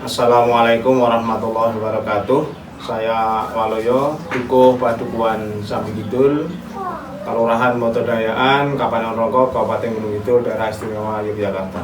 Assalamualaikum warahmatullahi wabarakatuh. Saya Waloyo, Dukuh Padukuhan Sambi Kidul, Kelurahan Motodayaan, Kapanewon Rongko, Kabupaten Gunung Kidul, Daerah Istimewa Yogyakarta.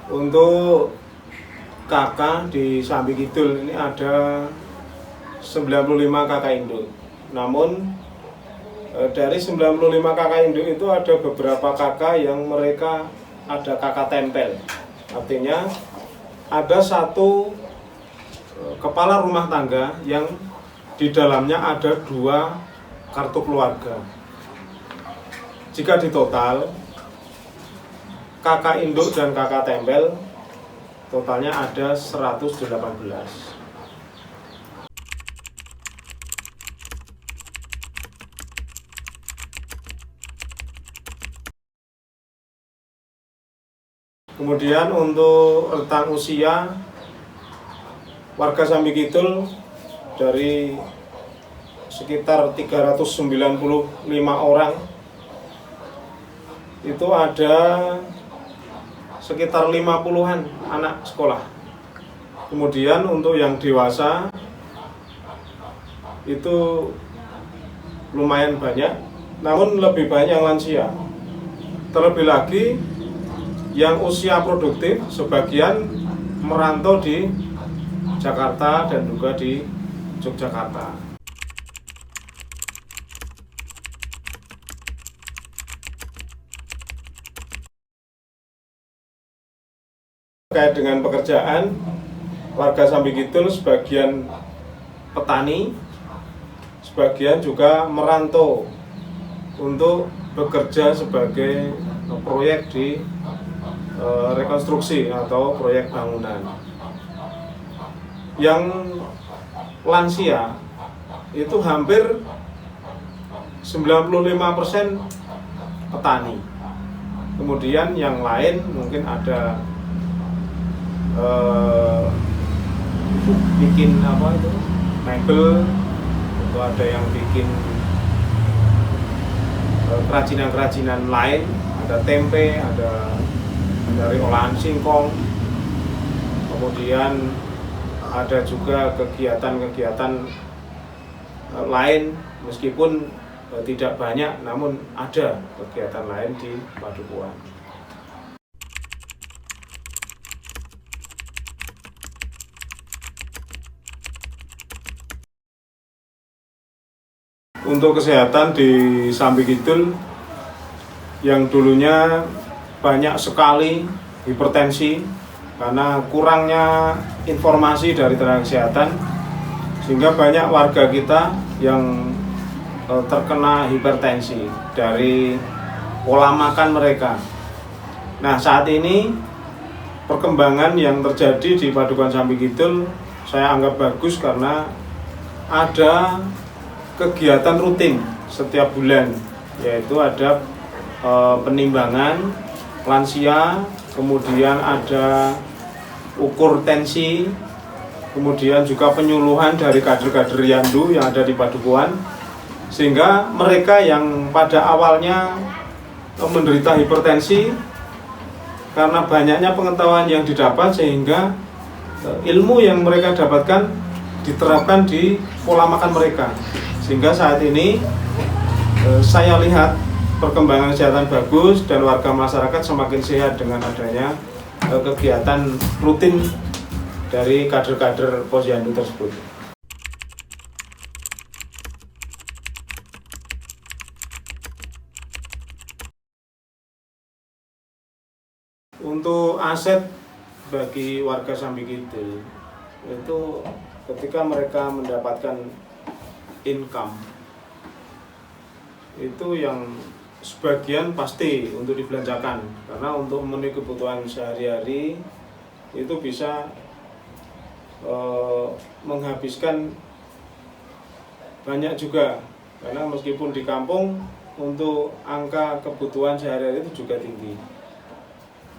Untuk kakak di Sambi Kidul ini ada 95 kakak induk. Namun dari 95 kakak induk itu ada beberapa kakak yang mereka ada kakak tempel. Artinya ada satu kepala rumah tangga yang di dalamnya ada 2 kartu keluarga. Jika ditotal kakak induk dan kakak tempel totalnya ada 118. Kemudian untuk rentang usia warga Sambi Kidul dari sekitar 395 orang itu ada sekitar 50-an anak sekolah. Kemudian untuk yang dewasa itu lumayan banyak, namun lebih banyak yang lansia. Terlebih lagi yang usia produktif sebagian merantau di Jakarta dan juga di Yogyakarta. Terkait dengan pekerjaan, warga Sambi Kidul sebagian petani, sebagian juga merantau untuk bekerja sebagai proyek di rekonstruksi atau proyek bangunan. Yang lansia itu hampir 95% petani. Kemudian yang lain mungkin ada bikin mebel, atau ada yang bikin kerajinan-kerajinan lain, ada tempe, ada dari olahan singkong, kemudian ada juga kegiatan-kegiatan lain, meskipun tidak banyak, namun ada kegiatan lain di Padukuhan. Untuk kesehatan di Sambi Kidul yang dulunya banyak sekali hipertensi karena kurangnya informasi dari tenaga kesehatan, sehingga banyak warga kita yang terkena hipertensi dari pola makan mereka. Nah, saat ini perkembangan yang terjadi di Padukuhan Sambi Kidul saya anggap bagus karena ada kegiatan rutin setiap bulan, yaitu ada penimbangan lansia, kemudian ada ukur tensi, kemudian juga penyuluhan dari kader-kader Yandu yang ada di Padukuhan, sehingga mereka yang pada awalnya menderita hipertensi, karena banyaknya pengetahuan yang didapat, sehingga ilmu yang mereka dapatkan diterapkan di pola makan mereka, sehingga saat ini saya lihat perkembangan kesehatan bagus dan warga masyarakat semakin sehat dengan adanya kegiatan rutin dari kader-kader Posyandu tersebut. Untuk aset bagi warga Sambi Kidul itu ketika mereka mendapatkan income itu yang sebagian pasti untuk dibelanjakan, karena untuk memenuhi kebutuhan sehari-hari itu bisa menghabiskan banyak juga, karena meskipun di kampung untuk angka kebutuhan sehari-hari itu juga tinggi,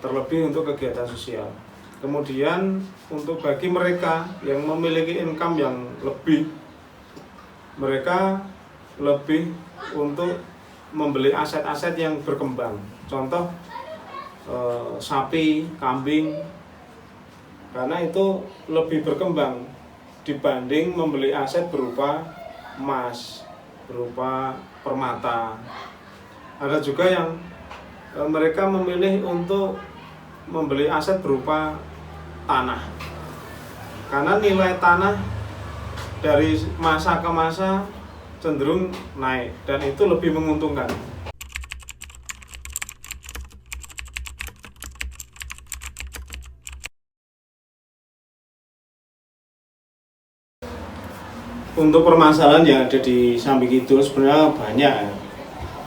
terlebih untuk kegiatan sosial. Kemudian untuk bagi mereka yang memiliki income yang lebih, mereka lebih untuk membeli aset-aset yang berkembang. Contoh sapi, kambing, karena itu lebih berkembang dibanding membeli aset berupa emas, berupa permata. Ada juga yang mereka memilih untuk membeli aset berupa tanah, karena nilai tanah dari masa ke masa cenderung naik dan itu lebih menguntungkan. Untuk permasalahan yang ada di Sambi Kidul sebenarnya banyak ya.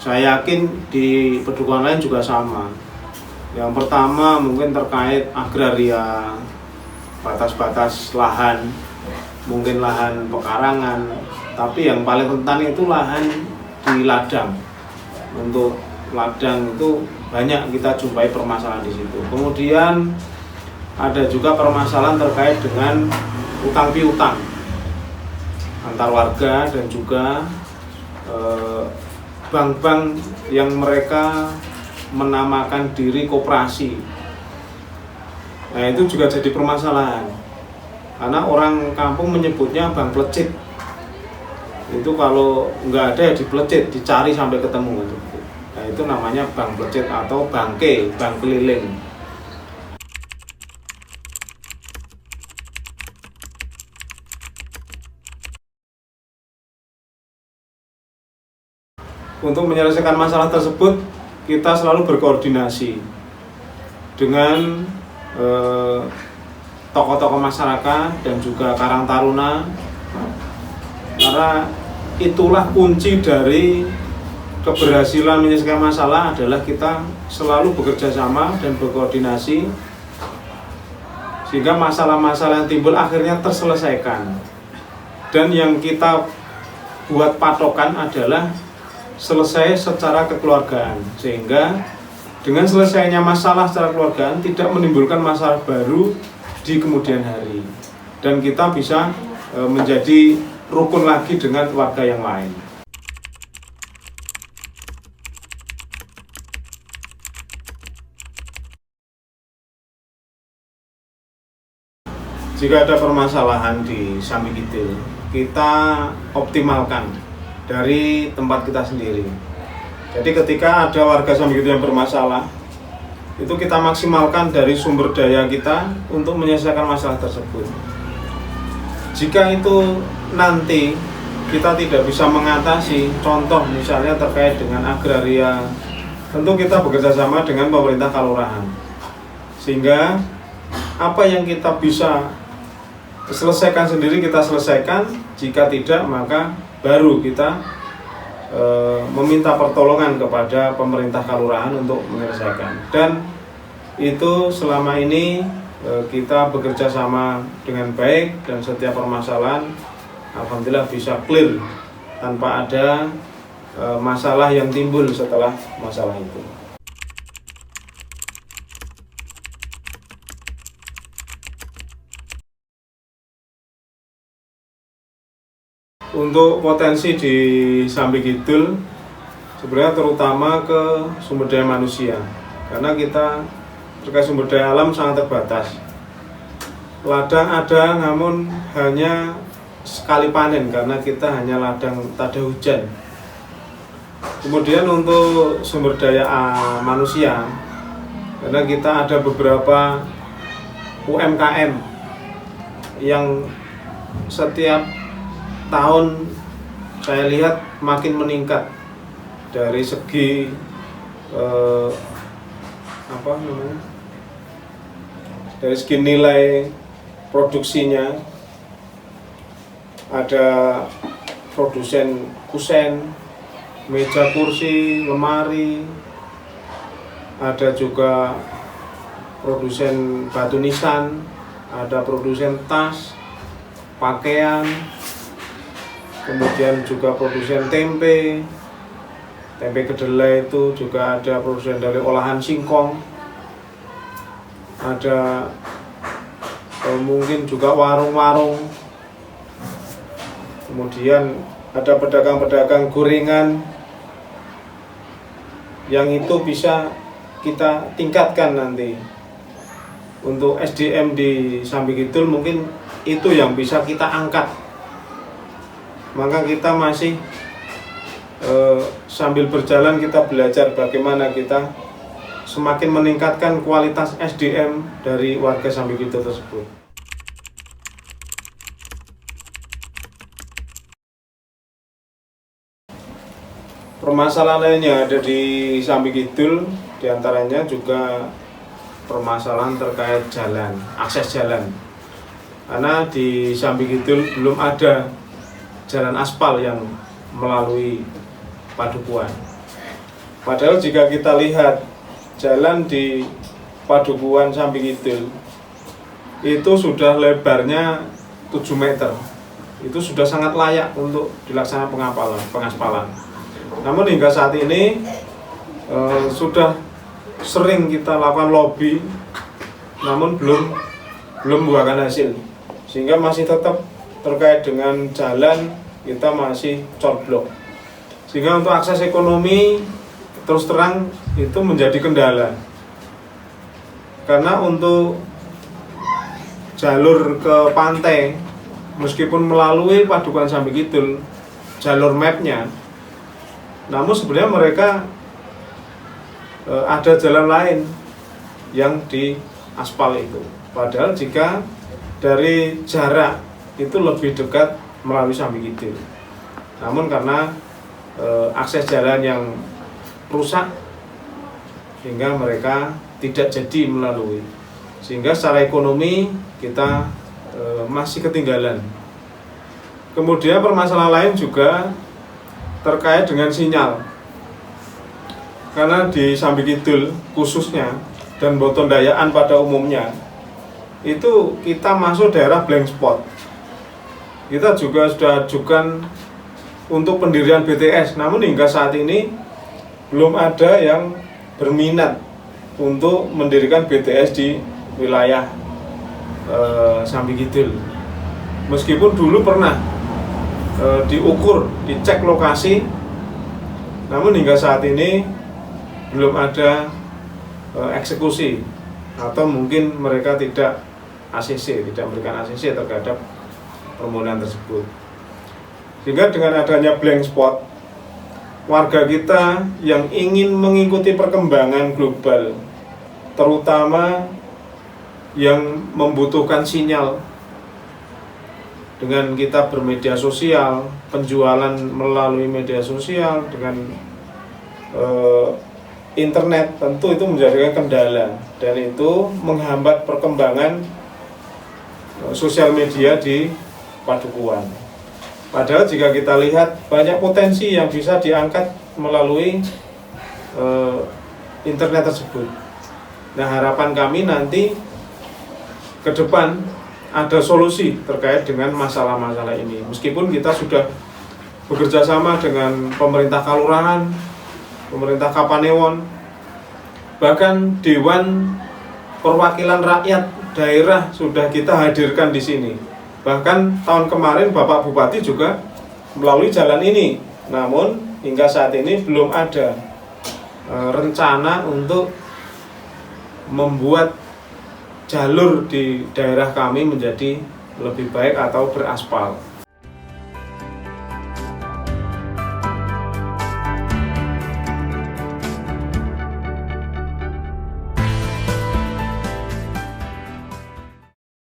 Saya yakin di pedukuhan lain juga sama. Yang pertama mungkin terkait agraria, batas-batas lahan, mungkin lahan pekarangan, tapi yang paling rentan itu lahan di ladang. Untuk ladang itu banyak kita jumpai permasalahan di situ. Kemudian ada juga permasalahan terkait dengan utang piutang antar warga dan juga bank-bank yang mereka menamakan diri koperasi. Nah, itu juga jadi permasalahan. Karena orang kampung menyebutnya bank plecit. Itu kalau nggak ada ya diplecit, dicari sampai ketemu. Nah, itu namanya bank plecit atau bangke, bank keliling. Untuk menyelesaikan masalah tersebut, kita selalu berkoordinasi dengan tokoh-tokoh masyarakat dan juga Karang Taruna, karena itulah kunci dari keberhasilan menyelesaikan masalah adalah kita selalu bekerja sama dan berkoordinasi sehingga masalah-masalah yang timbul akhirnya terselesaikan. Dan yang kita buat patokan adalah selesai secara kekeluargaan, sehingga dengan selesainya masalah secara kekeluargaan tidak menimbulkan masalah baru di kemudian hari dan kita bisa menjadi rukun lagi dengan warga yang lain. Jika ada permasalahan di Sambi Kidul, kita optimalkan dari tempat kita sendiri. Jadi ketika ada warga Sambi Kidul yang bermasalah, itu kita maksimalkan dari sumber daya kita untuk menyelesaikan masalah tersebut. Jika itu nanti kita tidak bisa mengatasi, contoh misalnya terkait dengan agraria, tentu kita bekerja sama dengan pemerintah kalurahan. Sehingga apa yang kita bisa selesaikan sendiri kita selesaikan, jika tidak maka baru kita meminta pertolongan kepada pemerintah kalurahan untuk menyelesaikan. Dan itu selama ini kita bekerja sama dengan baik dan setiap permasalahan alhamdulillah bisa clear tanpa ada masalah yang timbul setelah masalah itu. Untuk potensi di Sambi Kidul sebenarnya terutama ke sumber daya manusia, karena kita terkait sumber daya alam sangat terbatas. Ladang ada namun hanya sekali panen karena kita hanya ladang tada hujan. Kemudian untuk sumber daya manusia, karena kita ada beberapa UMKM yang setiap tahun saya lihat makin meningkat dari segi dari segi nilai produksinya. Ada produsen kusen, meja kursi, lemari, ada juga produsen batu nisan, ada produsen tas, pakaian, kemudian juga produsen tempe kedelai, itu juga ada produsen dari olahan singkong, ada mungkin juga warung-warung, kemudian ada pedagang-pedagang gorengan yang itu bisa kita tingkatkan nanti. Untuk SDM di Sambi Kidul mungkin itu yang bisa kita angkat. Maka kita masih sambil berjalan kita belajar bagaimana kita semakin meningkatkan kualitas SDM dari warga Sambi Kidul tersebut. Permasalahan lainnya ada di Sambi Kidul, diantaranya juga permasalahan terkait jalan, akses jalan. Karena di Sambi Kidul belum ada jalan aspal yang melalui Padukuhan. Padahal jika kita lihat jalan di Padukuhan Sambi Kidul itu sudah lebarnya 7 meter. Itu sudah sangat layak untuk dilaksanakan pengaspalan. Namun hingga saat ini sudah sering kita lakukan lobby, namun belum membuahkan hasil, sehingga masih tetap terkait dengan jalan kita masih corblok, sehingga untuk akses ekonomi terus terang itu menjadi kendala. Karena untuk jalur ke pantai meskipun melalui Padukuhan Sambi Kidul jalur mapnya, namun sebenarnya mereka ada jalan lain yang di aspal itu. Padahal jika dari jarak itu lebih dekat melalui Sambi Kidul. Namun karena akses jalan yang rusak sehingga mereka tidak jadi melalui. Sehingga secara ekonomi kita masih ketinggalan. Kemudian permasalahan lain juga terkait dengan sinyal. Karena di Sambi Kidul khususnya dan Boto Dayaan pada umumnya itu kita masuk daerah blank spot. Kita juga sudah ajukan untuk pendirian BTS, namun hingga saat ini belum ada yang berminat untuk mendirikan BTS di wilayah Sambi Kidul. Meskipun dulu pernah diukur, dicek lokasi, namun hingga saat ini belum ada eksekusi, atau mungkin mereka tidak memberikan ACC terhadap permohonan tersebut. Sehingga dengan adanya blank spot, warga kita yang ingin mengikuti perkembangan global, terutama yang membutuhkan sinyal, dengan kita bermedia sosial, penjualan melalui media sosial, dengan internet, tentu itu menjadikan kendala, dan itu menghambat perkembangan sosial media di Padukuhan. Padahal jika kita lihat banyak potensi yang bisa diangkat melalui internet tersebut. Nah, harapan kami nanti ke depan ada solusi terkait dengan masalah-masalah ini. Meskipun kita sudah bekerja sama dengan pemerintah Kalurahan, pemerintah Kapanewon, bahkan Dewan Perwakilan Rakyat Daerah sudah kita hadirkan di sini. Bahkan tahun kemarin Bapak Bupati juga melalui jalan ini. Namun hingga saat ini belum ada rencana untuk membuat jalur di daerah kami menjadi lebih baik atau beraspal.